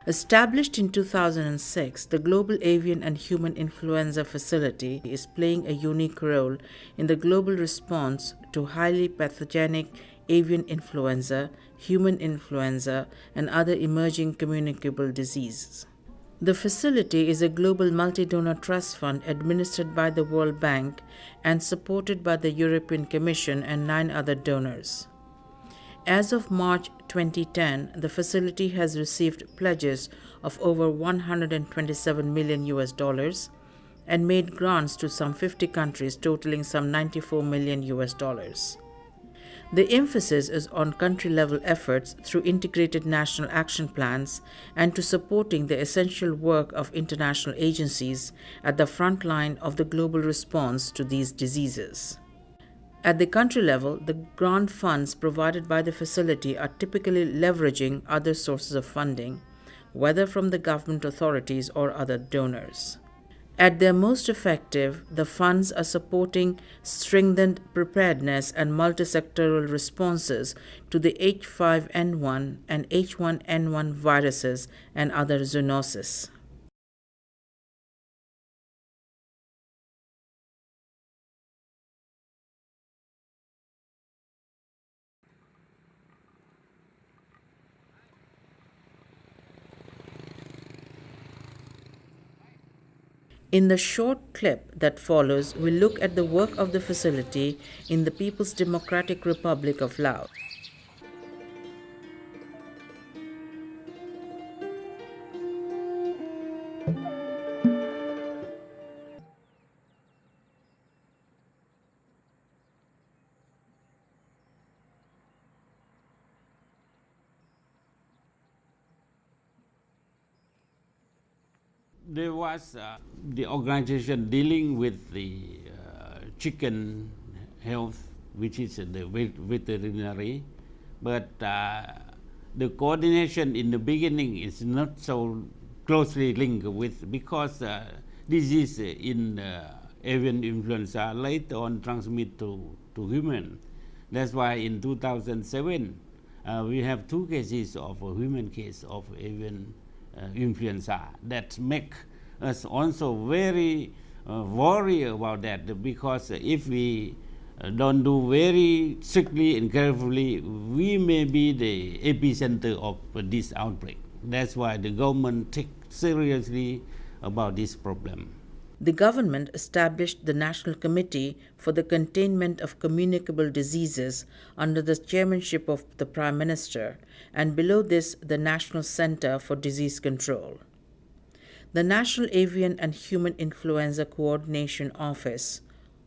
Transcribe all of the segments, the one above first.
Established in 2006, the Global Avian and Human Influenza Facility is playing a unique role in the global response to highly pathogenic avian influenza, human influenza, and other emerging communicable diseases. The facility is a global multi-donor trust fund administered by the World Bank and supported by the European Commission and 9 other donors. As of March 2010, the facility has received pledges of over 127 million US dollars and made grants to some 50 countries totaling some 94 million US dollars. The emphasis is on country-level efforts through integrated national action plans and to supporting the essential work of international agencies at the front line of the global response to these diseases. At the country level, the grant funds provided by the facility are typically leveraging other sources of funding, whether from the government authorities or other donors. At their most effective, the funds are supporting strengthened preparedness and multisectoral responses to the H5N1 and H1N1 viruses and other zoonoses. In the short clip that follows, we look at the work of the facility in the People's Democratic Republic of Laos. There was the organization dealing with the chicken health, which is the veterinary, but the coordination in the beginning is not so closely linked with, because disease in avian influenza later on transmit to human. That's why in 2007 we have 2 cases of a human case of avian influenza. That make us also very worry about that, because if we don't do very strictly and carefully, we may be the epicenter of this outbreak. That's why the government takes seriously about this problem. The government established the National Committee for the Containment of Communicable Diseases under the chairmanship of the Prime Minister, and below this, the National Center for Disease Control. The National Avian and Human Influenza Coordination Office,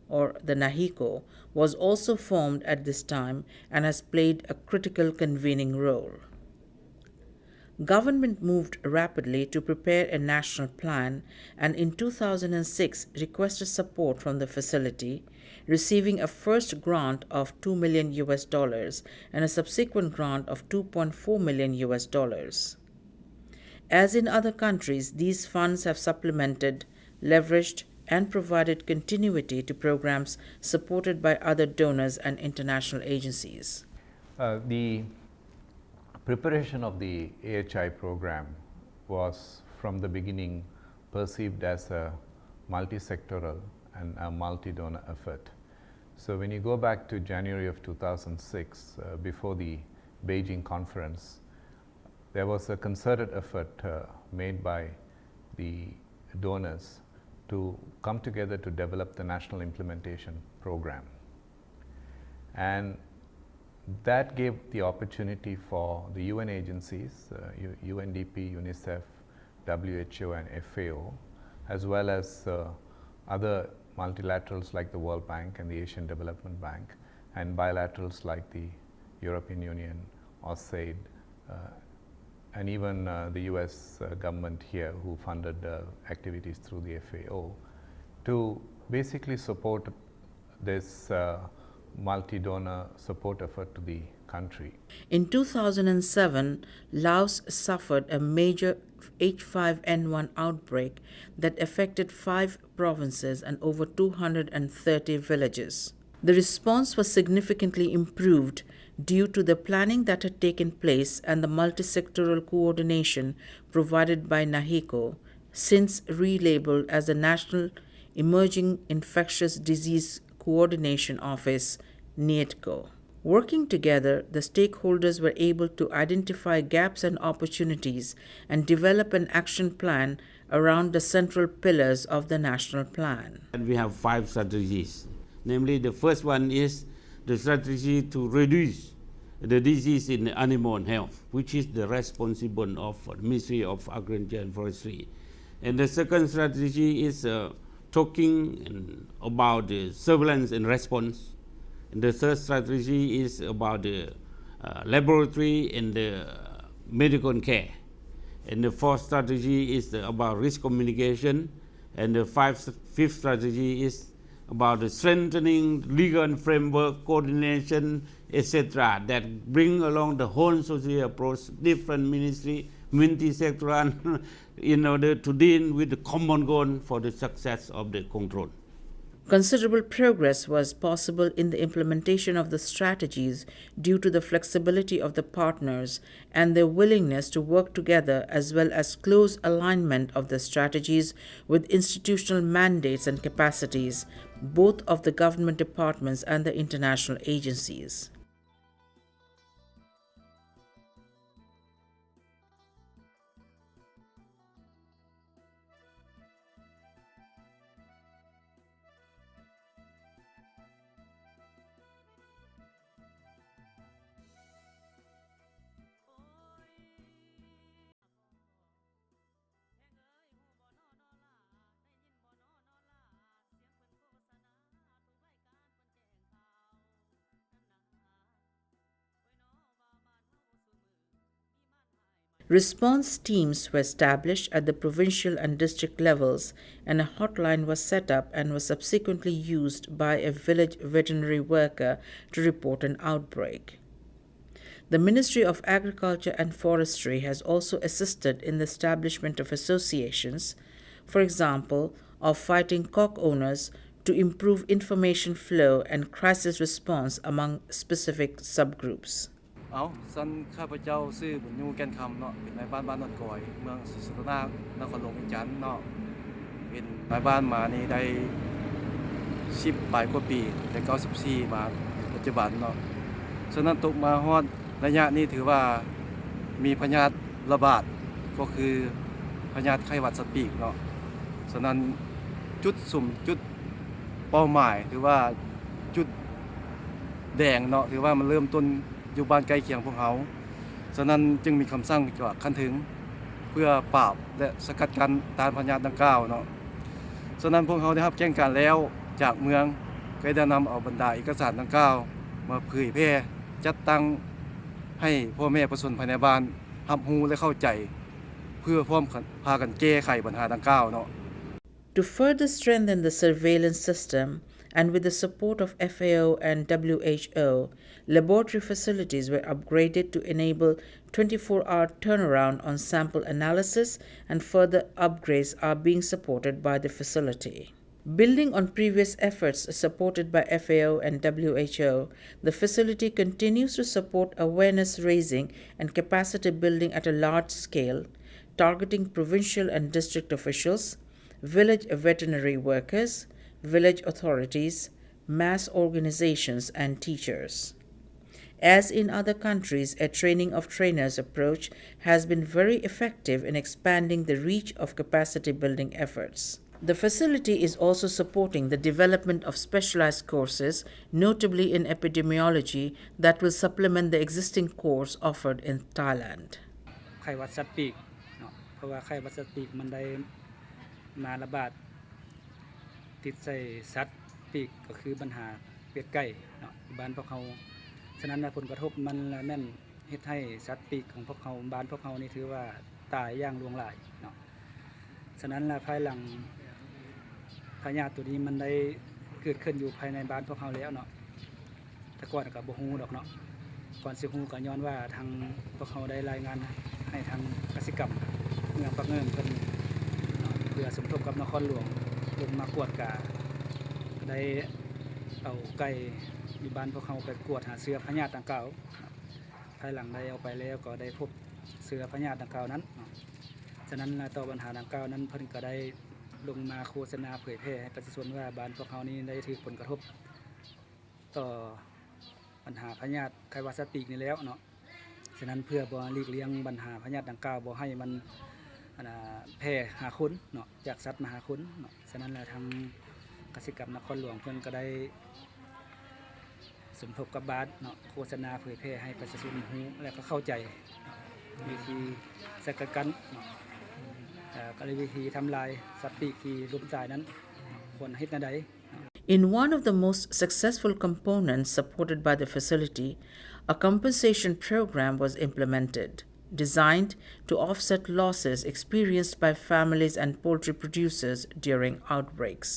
or the NAHICO, was also formed at this time and has played a critical convening role. Government moved rapidly to prepare a national plan and in 2006 requested support from the facility, receiving a first grant of 2 million US dollars and a subsequent grant of 2.4 million US dollars. As in other countries, these funds have supplemented, leveraged, and provided continuity to programs supported by other donors and international agencies. The preparation of the AHI program was from the beginning perceived as a multi-sectoral and a multi-donor effort. So when you go back to January of 2006, before the Beijing conference, there was a concerted effort made by the donors to come together to develop the national implementation program. And that gave the opportunity for the UN agencies, UNDP, UNICEF, WHO and FAO, as well as other multilaterals like the World Bank and the Asian Development Bank, and bilaterals like the European Union, USAID, and even the US government here, who funded activities through the FAO, to basically support this multi-donor support effort to the country. In 2007, Laos suffered a major H5N1 outbreak that affected 5 provinces and over 230 villages. The response was significantly improved due to the planning that had taken place and the multi-sectoral coordination provided by NAHICO, since relabeled as the National Emerging Infectious Disease Coordination Office, NIETCO. Working together, the stakeholders were able to identify gaps and opportunities and develop an action plan around the central pillars of the national plan. And we have 5 strategies. Namely, the first one is the strategy to reduce the disease in animal health, which is the responsible of the Ministry of Agriculture and Forestry. And the second strategy is talking about the surveillance and response. And the third strategy is about the laboratory and the medical care. And the fourth strategy is about risk communication. And the fifth strategy is about the strengthening legal framework, coordination, etc., that bring along the whole social approach, different ministry, multi-sectoral, in order to deal with the common goal for the success of the control. Considerable progress was possible in the implementation of the strategies due to the flexibility of the partners and their willingness to work together, as well as close alignment of the strategies with institutional mandates and capacities, both of the government departments and the international agencies. Response teams were established at the provincial and district levels, and a hotline was set up and was subsequently used by a village veterinary worker to report an outbreak. The Ministry of Agriculture and Forestry has also assisted in the establishment of associations, for example, of fighting cock owners, to improve information flow and crisis response among specific subgroups. สันข้าพเจ้าชื่อบุญยูแก่นคำเนาะเป็นนายบ้านนนกอยเมืองสุสานนครหลวงเวียงจันทน์เนาะเป็นนายบ้านมานี่ได้10 ปลายกว่าปีแต่94มาปัจจุบันเนาะฉะนั้นตกมาฮอดระยะนี้ถือว่ามีพยาธิระบาดก็คือพยาธิไข้หวัดสัตว์ปีกเนาะฉะนั้นจุดเป้าหมายถือว่าจุดแดงเนาะถือว่ามันเริ่มต้นอยู่บ้านใกล้เคียงพวกเขาฉะนั้นจึงมีคำสั่งว่าขั้นถึงเพื่อปราบและสกัดกั้นต้านพยาธิดังกล่าวเนาะฉะนั้นพวกเขาได้รับแจ้งการแล้วจากเมืองก็ได้นำเอาบรรดาเอกสารดังกล่าวมาเผยแพร่จัดตั้งให้พ่อแม่ประชาชนภายในบ้านรับรู้และเข้าใจเพื่อพร้อมพากันแก้ไขปัญหาดังกล่าวเนาะ To further strengthen the surveillance system, and with the support of FAO and WHO, laboratory facilities were upgraded to enable 24-hour turnaround on sample analysis, and further upgrades are being supported by the facility. Building on previous efforts supported by FAO and WHO, the facility continues to support awareness raising and capacity building at a large scale, targeting provincial and district officials, village veterinary workers, village authorities, mass organizations, and teachers. As in other countries, a training of trainers approach has been very effective in expanding the reach of capacity building efforts. The facility is also supporting the development of specialized courses, notably in epidemiology, that will supplement the existing course offered in Thailand. ไข้หวัดสัตว์ปีกเนาะเพราะว่าไข้หวัดสัตว์ปีกมันได้มาระบาดติดใส่สัตว์ปีกก็คือปัญหาเปียกไก่เนาะบ้านพวกเขาฉะนั้นผลกระทบมันแม่นเฮ็ดให้สัตว์ปีกของพวกเขาบ้านพวกเขานี่ถือว่าตายอย่างหลวงหลายเนาะฉะนั้นภายหลังพยาธิตัวนี้มันได้เกิดขึ้นอยู่ภายในบ้านพวกเขาแล้วเนาะแต่ก่อนก็บ่ฮู้ดอกเนาะก่อนสิฮู้ก็ย้อนว่าทางพวกเขาได้รายงานให้ทางกสิกรรมเมืองปักเงินเพิ่นเพื่อสมทบกับนครหลวงลงมากวดกาได้ป เอาไก่อยู่บ้านพวกเขาไปกวดหาเชื้อพยาธิดังกล่าวภายหลังได้เอาไปแล้วก็ได้พบเชื้อพยาธิดังกล่าวนั้นฉะนั้นต่อปัญหาดังกล่าวนั้นเพิ่นก็ได้ลงมาโฆษณาเผยแพร่ให้ประชาชนว่าบ้านพวกเขานี้ได้ถูกผลกระทบต่อปัญหาพยาธิไข้หวัดสติกนี่แล้วเนาะฉะนั้นเพื่อบ่หลีกเลี่ยงปัญหาพยาธิดังกล่าวบ่ให้มันแพร่หาคนเนาะจากสัตว์มาหาคนเนาะฉะนั้นทางกสิกรรมนครหลวงเพิ่นก็ได้สมทบกับบ้านเนาะโฆษณาเผยแพร่ให้ประชาชนรู้และก็เข้าใจวิธีสกัดกั้นเนาะก็เลยวิธีทำลายสัตว์ปีกที่ล้มตายนั้นควรเฮ็ดแนวใด In one of the most successful components supported by the facility, a compensation program was implemented, designed to offset losses experienced by families and poultry producers during outbreaks.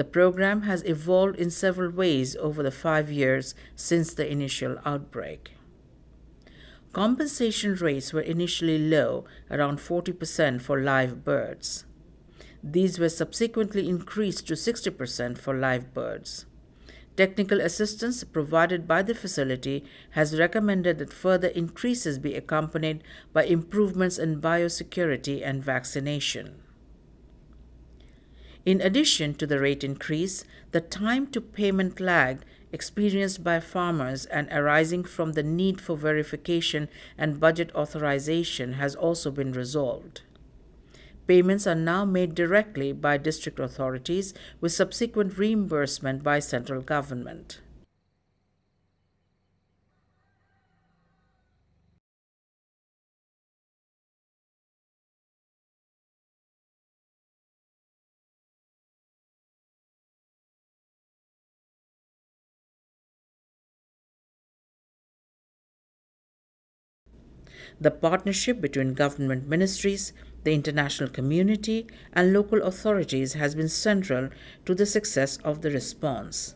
The program has evolved in several ways over the 5 years since the initial outbreak. Compensation rates were initially low, around 40% for live birds. These were subsequently increased to 60% for live birds. Technical assistance provided by the facility has recommended that further increases be accompanied by improvements in biosecurity and vaccination. In addition to the rate increase, the time to payment lag experienced by farmers and arising from the need for verification and budget authorization has also been resolved. Payments are now made directly by district authorities with subsequent reimbursement by central government. The partnership between government ministries, the international community, and local authorities has been central to the success of the response.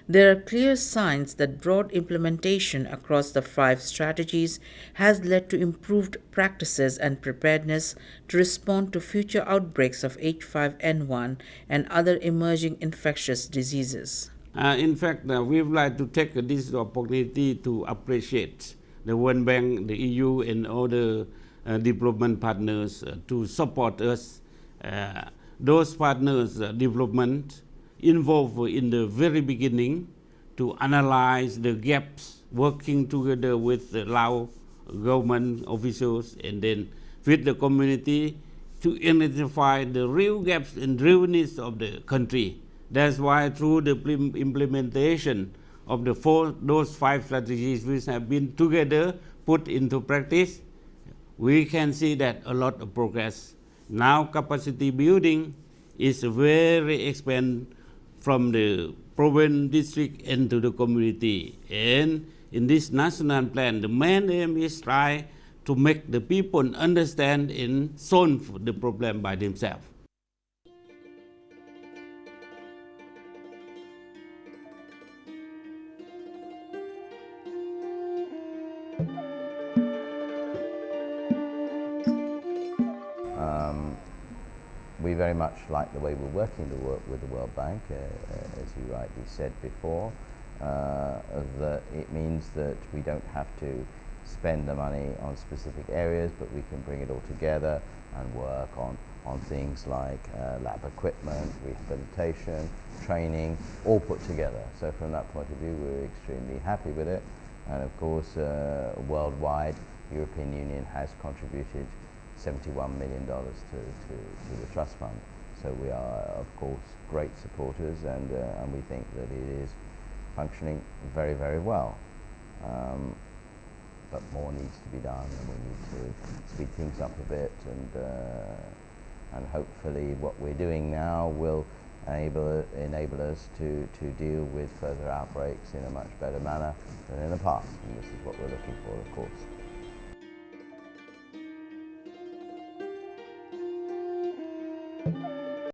There are clear signs that broad implementation across the 5 strategies has led to improved practices and preparedness to respond to future outbreaks of H5N1 and other emerging infectious diseases. In fact, we would like to take this opportunity to appreciate the World Bank, the EU, and other development partners to support us. Those partners' development involved in the very beginning to analyze the gaps, working together with the Lao government officials and then with the community to identify the real gaps and real needs of the country. That's why through the implementation of those 5 strategies which have been together put into practice, we can see that a lot of progress. Now capacity building is very expand from the province, district, and to the community. And in this national plan, the main aim is try to make the people understand and solve the problem by themselves. We very much like the way we're working with the World Bank, as you rightly said before, that it means that we don't have to spend the money on specific areas, but we can bring it all together and work on things like lab equipment, rehabilitation, training, all put together. So from that point of view, we're extremely happy with it. And of course, worldwide, European Union has contributed $71 million to the trust fund. So we are, of course, great supporters, and we think that it is functioning very, very well. But more needs to be done, and we need to speed things up a bit, and hopefully what we're doing now will enable us to deal with further outbreaks in a much better manner than in the past, and this is what we're looking for, of course.